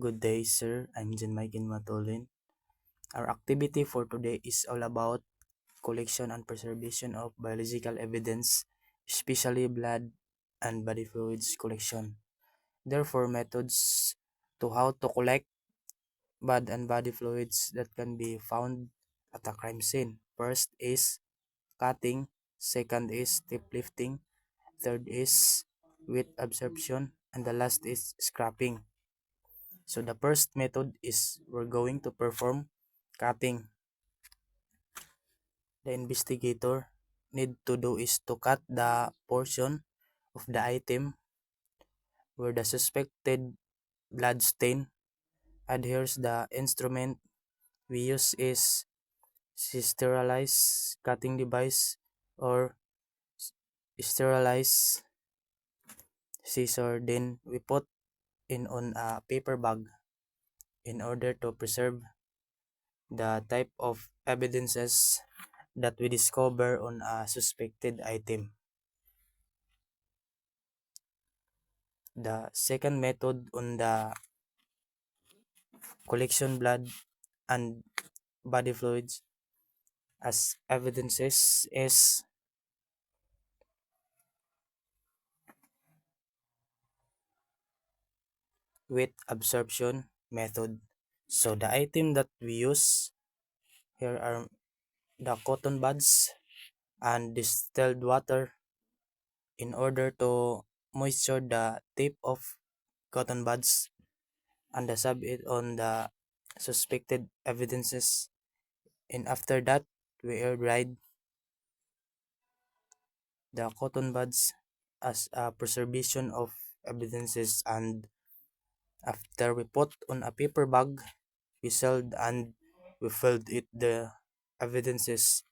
Good day, sir. I'm Jan Mike Matolin. Our activity for today is all about collection and preservation of biological evidence, especially blood and body fluids collection. Therefore, methods to how to collect blood and body fluids that can be found at a crime scene. First is cutting, second is tip lifting, third is with absorption, and the last is scrapping. So the first method is we're going to perform cutting. The investigator need to do is to cut the portion of the item where the suspected blood stain adheres. The instrument we use is sterilized cutting device or sterilized scissor. Then we put in on a paper bag in order to preserve the type of evidences that we discover on a suspected item. The second method on the collection blood and body fluids as evidences is with absorption method. So the item that we use here are the cotton buds and distilled water in order to moisture the tip of cotton buds and the sub it on the suspected evidences, and after that we air dried the cotton buds as a preservation of evidences, and after we put on a paper bag we sealed and we filled it the evidences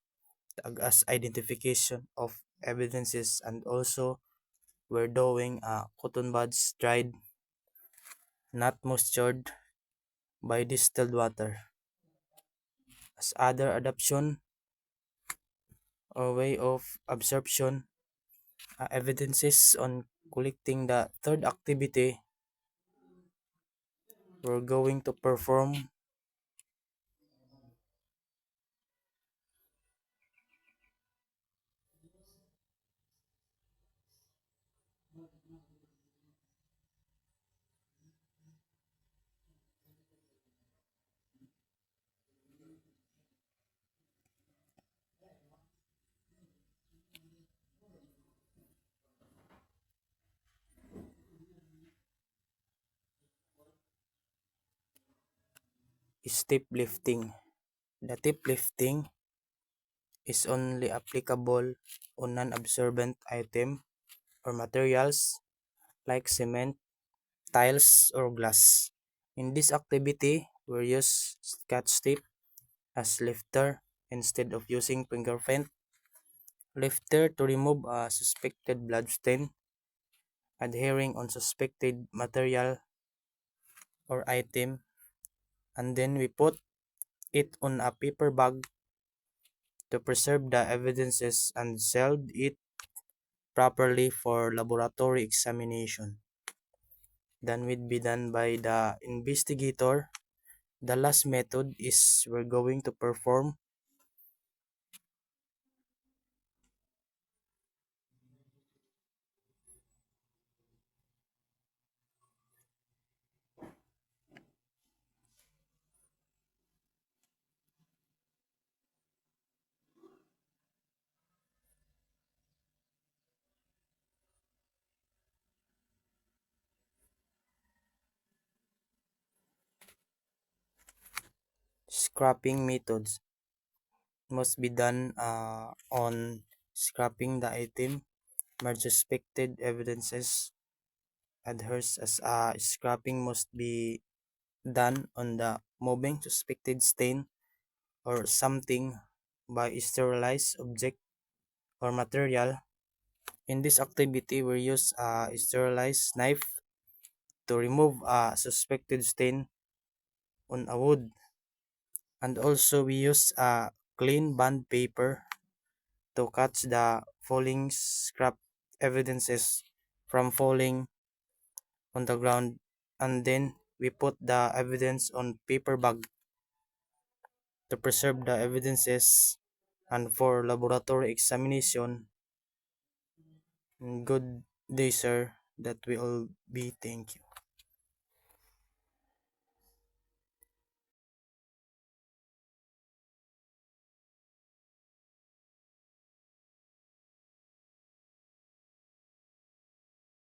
as identification of evidences, and also we're doing cotton buds dried, not moistured by distilled water as other adoption or way of absorption evidences. On collecting the third activity, we're going to perform tip lifting. The tip lifting is only applicable on non-absorbent item or materials like cement, tiles, or glass. In this activity, we use scotch tape as lifter instead of using fingerprint lifter to remove a suspected bloodstain adhering on suspected material or item, and then we put it on a paper bag to preserve the evidences and sealed it properly for laboratory examination. Then would be done by the investigator. The last method is we're going to perform scrapping methods. Must be done on scrapping the item where suspected evidences adheres as scrapping must be done on the moving suspected stain or something by sterilized object or material. In this activity, we use a sterilized knife to remove a suspected stain on a wood, and also we use a clean bond paper to catch the falling scrap evidences from falling on the ground, and then we put the evidence on paper bag to preserve the evidences and for laboratory examination. Good day, sir. That will be. Thank you.